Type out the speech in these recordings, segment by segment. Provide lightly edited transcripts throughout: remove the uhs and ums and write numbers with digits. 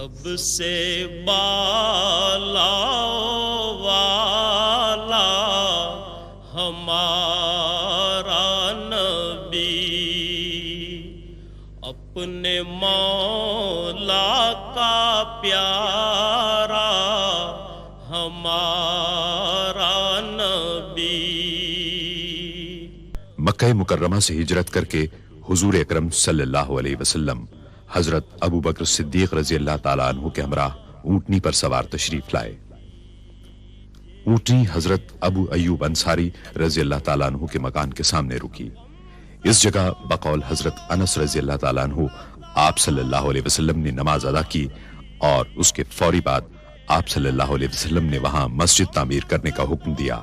سب سے بالا والا ہمارا نبی، اپنے مولا کا پیارا ہمارا نبی۔ مکہ مکرمہ سے ہجرت کر کے حضور اکرم صلی اللہ علیہ وسلم حضرت ابو بکر صدیق رضی اللہ تعالیٰ عنہ کے ہمراہ اونٹنی پر سوار تشریف لائے۔ اونٹنی حضرت ابو ایوب انصاری رضی اللہ تعالیٰ عنہ کے مکان کے سامنے رکی۔ اس جگہ بقول حضرت انس رضی اللہ تعالیٰ عنہ آپ صلی اللہ علیہ وسلم نے نماز ادا کی، اور اس کے فوری بعد آپ صلی اللہ علیہ وسلم نے وہاں مسجد تعمیر کرنے کا حکم دیا۔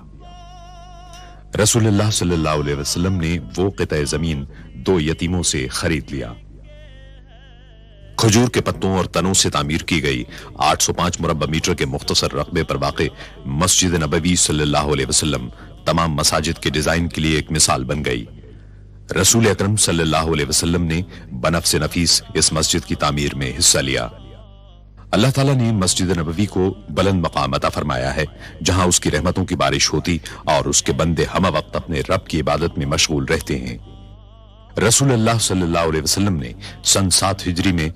رسول اللہ صلی اللہ علیہ وسلم نے وہ قطع زمین 2 یتیموں سے خرید لیا۔ کھجور کے پتوں اور تنوں سے تعمیر کی گئی 805 مربع میٹر کے مختصر رقبے پر واقع مسجد نبوی صلی اللہ علیہ وسلم تمام مساجد کے ڈیزائن کے لیے ایک مثال بن گئی۔ رسول اکرم صلی اللہ علیہ وسلم نے بنفس نفیس اس مسجد کی تعمیر میں حصہ لیا۔ اللہ تعالیٰ نے مسجد نبوی کو بلند مقام عطا فرمایا ہے، جہاں اس کی رحمتوں کی بارش ہوتی اور اس کے بندے ہمہ وقت اپنے رب کی عبادت میں مشغول رہتے ہیں۔ رسول اللہ صلی اللہ علیہ وسلم نے سن 7 ہجری میں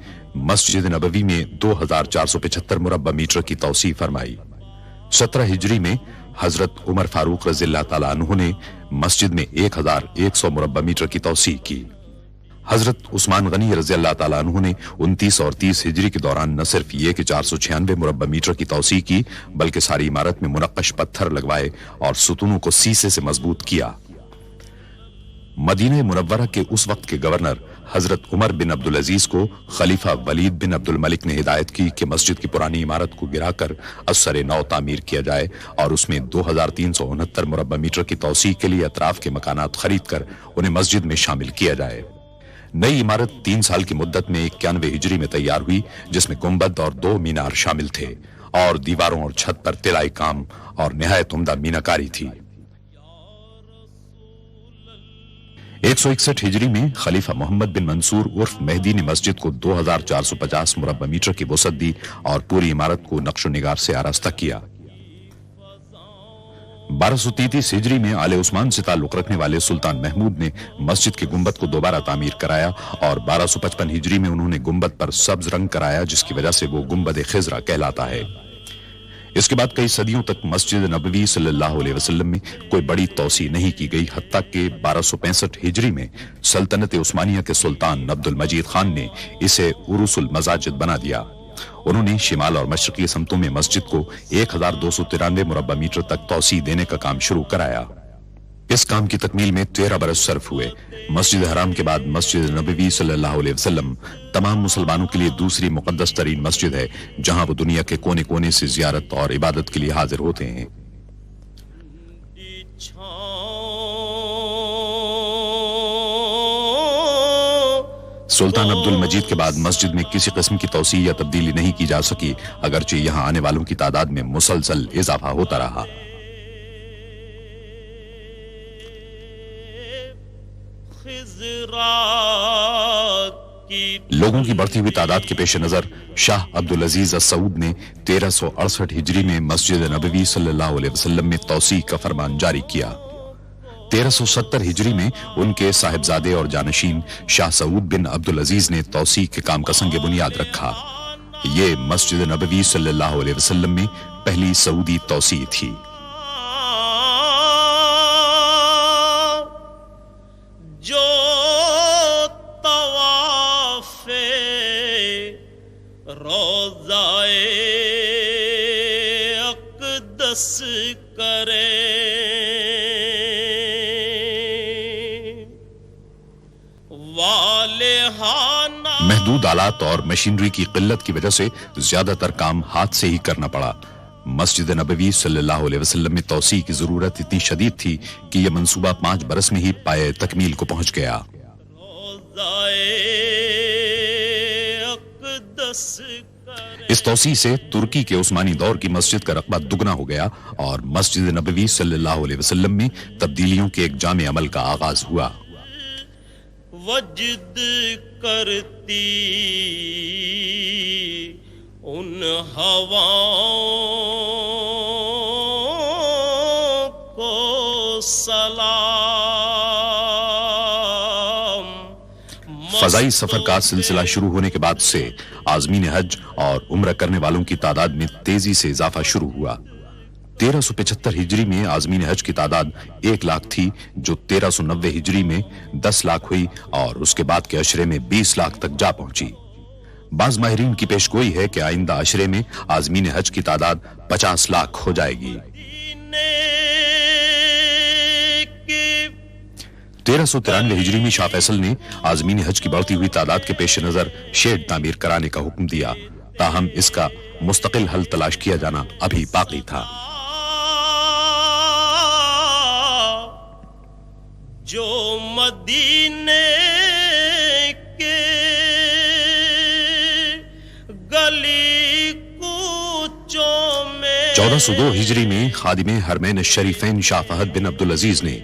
مسجد نبوی میں 2475 مربع میٹر کی توسیع فرمائی۔ 17 ہجری میں حضرت عمر فاروق رضی اللہ تعالیٰ عنہ نے مسجد میں 1100 مربع میٹر کی توسیع کی۔ حضرت عثمان غنی رضی اللہ تعالیٰ عنہ نے 29 اور 30 ہجری کے دوران نہ صرف یہ کہ 496 مربع میٹر کی توسیع کی، بلکہ ساری عمارت میں منقش پتھر لگوائے اور ستونوں کو سیسے سے مضبوط کیا۔ مدینہ منورہ کے اس وقت کے گورنر حضرت عمر بن عبدالعزیز کو خلیفہ ولید بن عبد الملک نے ہدایت کی کہ مسجد کی پرانی عمارت کو گرا کر ازسر نو تعمیر کیا جائے اور اس میں 2369 مربع میٹر کی توسیع کے لیے اطراف کے مکانات خرید کر انہیں مسجد میں شامل کیا جائے۔ نئی عمارت 3 سال کی مدت میں 91 ہجری میں تیار ہوئی، جس میں گنبد اور 2 مینار شامل تھے، اور دیواروں اور چھت پر طلائی کام اور نہایت عمدہ میناکاری تھی۔ 161 ہجری میں خلیفہ محمد بن منصور عرف مہدی نے مسجد کو 2450 مربع میٹر کی وسعت دی اور پوری عمارت کو نقش و نگار سے آراستہ کیا۔ 1233 ہجری میں آل عثمان سے تعلق رکھنے والے سلطان محمود نے مسجد کے گنبد کو دوبارہ تعمیر کرایا، اور 1255 ہجری میں انہوں نے گنبد پر سبز رنگ کرایا، جس کی وجہ سے وہ گنبد خضرا کہلاتا ہے۔ اس کے بعد کئی صدیوں تک مسجد نبوی صلی اللہ علیہ وسلم میں کوئی بڑی توسیع نہیں کی گئی، حتیٰ کہ 1265 ہجری میں سلطنت عثمانیہ کے سلطان عبد المجید خان نے اسے عروس المساجد بنا دیا۔ انہوں نے شمال اور مشرقی سمتوں میں مسجد کو 1293 مربع میٹر تک توسیع دینے کا کام شروع کرایا۔ اس کام کی تکمیل میں 13 برس صرف ہوئے۔ مسجد حرام کے بعد مسجد نبوی صلی اللہ علیہ وسلم تمام مسلمانوں کے لیے دوسری مقدس ترین مسجد ہے، جہاں وہ دنیا کے کونے کونے سے زیارت اور عبادت کے لیے حاضر ہوتے ہیں۔ سلطان عبد المجید کے بعد مسجد میں کسی قسم کی توسیع یا تبدیلی نہیں کی جا سکی، اگرچہ یہاں آنے والوں کی تعداد میں مسلسل اضافہ ہوتا رہا۔ لوگوں کی بڑھتی ہوئی تعداد کے پیش نظر شاہ عبدالعزیز السعود نے 1368 ہجری میں مسجد نبوی صلی اللہ علیہ وسلم میں توسیع کا فرمان جاری کیا۔ 1370 ہجری میں ان کے صاحبزادے اور جانشین شاہ سعود بن عبدالعزیز نے توسیع کے کام کا سنگ بنیاد رکھا۔ یہ مسجد نبوی صلی اللہ علیہ وسلم میں پہلی سعودی توسیع تھی۔ جو طواف روضہ اقدس کرے، محدود آلات اور مشینری کی قلت کی وجہ سے زیادہ تر کام ہاتھ سے ہی کرنا پڑا۔ مسجد نبوی صلی اللہ علیہ وسلم میں توسیع کی ضرورت اتنی شدید تھی کہ یہ منصوبہ 5 برس میں ہی پائے تکمیل کو پہنچ گیا۔ اس توسیع سے ترکی کے عثمانی دور کی مسجد کا رقبہ دگنا ہو گیا، اور مسجد نبوی صلی اللہ علیہ وسلم میں تبدیلیوں کے ایک جامع عمل کا آغاز ہوا۔ وجد کرتی ان ہواؤں کو سلام. فضائی سفر کا سلسلہ شروع ہونے کے بعد سے عازمین حج اور عمرہ کرنے والوں کی تعداد میں تیزی سے اضافہ شروع ہوا. 1375 ہجری میں عازمین حج کی تعداد 1 لاکھ تھی، جو 1390 ہجری میں 10 لاکھ ہوئی اور اس کے بعد کے عشرے میں 20 لاکھ تک جا پہنچی. بعض ماہرین کی پیشگوئی ہے کہ آئندہ عشرے میں عازمین حج کی تعداد 50 لاکھ ہو جائے گی. 1393 ہجری میں شاہ فیصل نے عازمین حج کی بڑھتی ہوئی تعداد کے پیش نظر شیڈ تعمیر کرانے کا حکم دیا، تاہم اس کا مستقل حل تلاش کیا جانا ابھی باقی تھا. جو مدینے کے گلی کوچوں میں 1402 ہجری میں خادم حرمین الشریفین شاہ فہد بن عبدالعزیز نے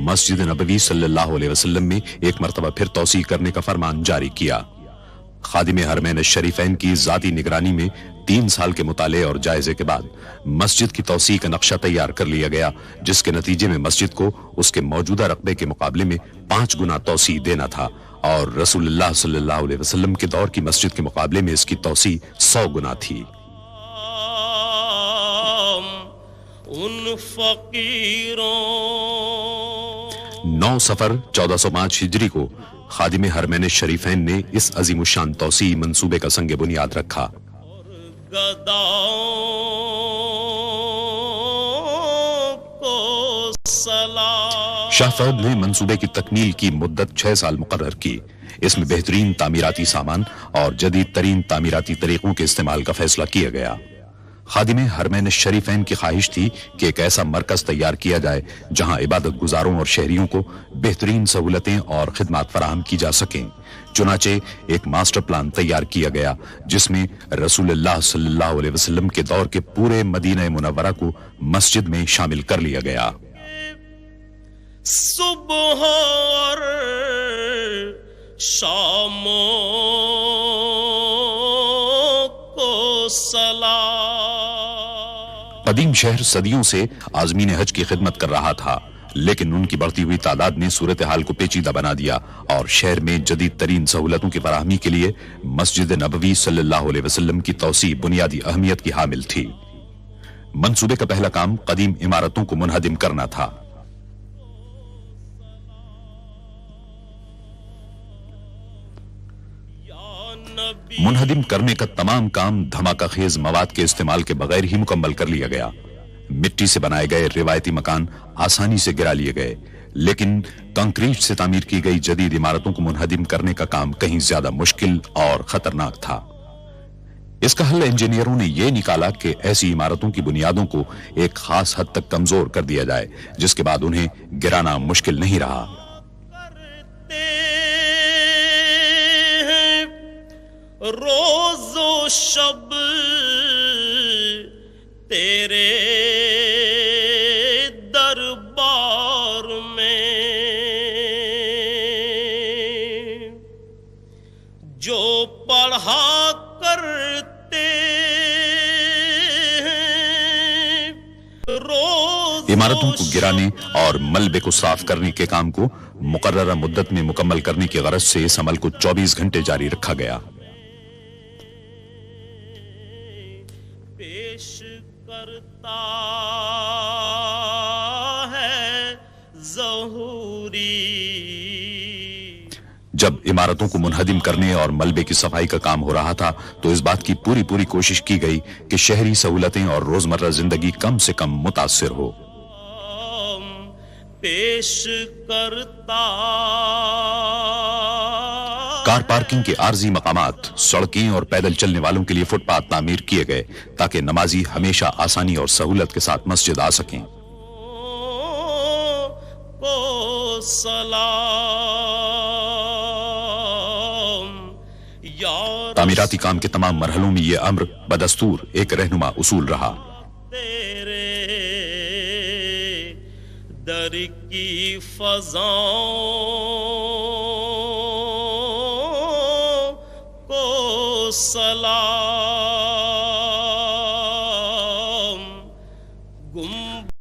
مسجد نبوی صلی اللہ علیہ وسلم میں ایک مرتبہ پھر توسیع کرنے کا فرمان جاری کیا. خادم حرمین الشریفین کی ذاتی نگرانی میں 3 سال کے مطالعے اور جائزے کے بعد مسجد کی توسیع کا نقشہ تیار کر لیا گیا، جس کے نتیجے میں مسجد کو اس کے موجودہ رقبے کے مقابلے میں 5 گنا توسیع دینا تھا، اور رسول اللہ صلی اللہ علیہ وسلم کے دور کی مسجد کے مقابلے میں اس کی توسیع 100 گنا تھی. ان فقیروں 9 صفر 1405 ہجری کو خادم حرمین الشریفین نے اس عظیم الشان توسیع منصوبے کا سنگ بنیاد رکھا. گداؤں کو سلام. شاہ فہد نے منصوبے کی تکمیل کی مدت 6 سال مقرر کی. اس میں بہترین تعمیراتی سامان اور جدید ترین تعمیراتی طریقوں کے استعمال کا فیصلہ کیا گیا. خادم حرمین الشریفین کی خواہش تھی کہ ایک ایسا مرکز تیار کیا جائے جہاں عبادت گزاروں اور شہریوں کو بہترین سہولتیں اور خدمات فراہم کی جا سکیں. چنانچہ ایک ماسٹر پلان تیار کیا گیا جس میں رسول اللہ صلی اللہ علیہ وسلم کے دور کے پورے مدینہ منورہ کو مسجد میں شامل کر لیا گیا. صبح اور شاموں کو سلام. قدیم شہر صدیوں سے عازمین حج کی خدمت کر رہا تھا، لیکن ان کی بڑھتی ہوئی تعداد نے صورتحال کو پیچیدہ بنا دیا اور شہر میں جدید ترین سہولتوں کی فراہمی کے لیے مسجد نبوی صلی اللہ علیہ وسلم کی توسیع بنیادی اہمیت کی حامل تھی. منصوبے کا پہلا کام قدیم عمارتوں کو منہدم کرنا تھا. منہدم کرنے کا تمام کام دھماکہ خیز مواد کے استعمال کے بغیر ہی مکمل کر لیا گیا. مٹی سے بنائے گئے روایتی مکان آسانی سے گرا لیے گئے، لیکن کنکریٹ سے تعمیر کی گئی جدید عمارتوں کو منہدم کرنے کا کام کہیں زیادہ مشکل اور خطرناک تھا. اس کا حل انجینئروں نے یہ نکالا کہ ایسی عمارتوں کی بنیادوں کو ایک خاص حد تک کمزور کر دیا جائے، جس کے بعد انہیں گرانا مشکل نہیں رہا. روز و شب تیرے دربار میں جو پڑھا کرتے روز. عمارتوں کو گرانے اور ملبے کو صاف کرنے کے کام کو مقررہ مدت میں مکمل کرنے کی غرض سے اس عمل کو 24 گھنٹے جاری رکھا گیا. پیش کرتا ہے ظہوری. جب عمارتوں کو منہدم کرنے اور ملبے کی صفائی کا کام ہو رہا تھا تو اس بات کی پوری کوشش کی گئی کہ شہری سہولتیں اور روزمرہ زندگی کم سے کم متاثر ہو. پیش کرتا کار پارکنگ کے عارضی مقامات، سڑکیں اور پیدل چلنے والوں کے لیے فٹ پاتھ تعمیر کیے گئے تاکہ نمازی ہمیشہ آسانی اور سہولت کے ساتھ مسجد آ سکیں. کو سلام. تعمیراتی کام کے تمام مرحلوں میں یہ امر بدستور ایک رہنما اصول رہا. تیرے در کی فضاؤں کو سلام. گم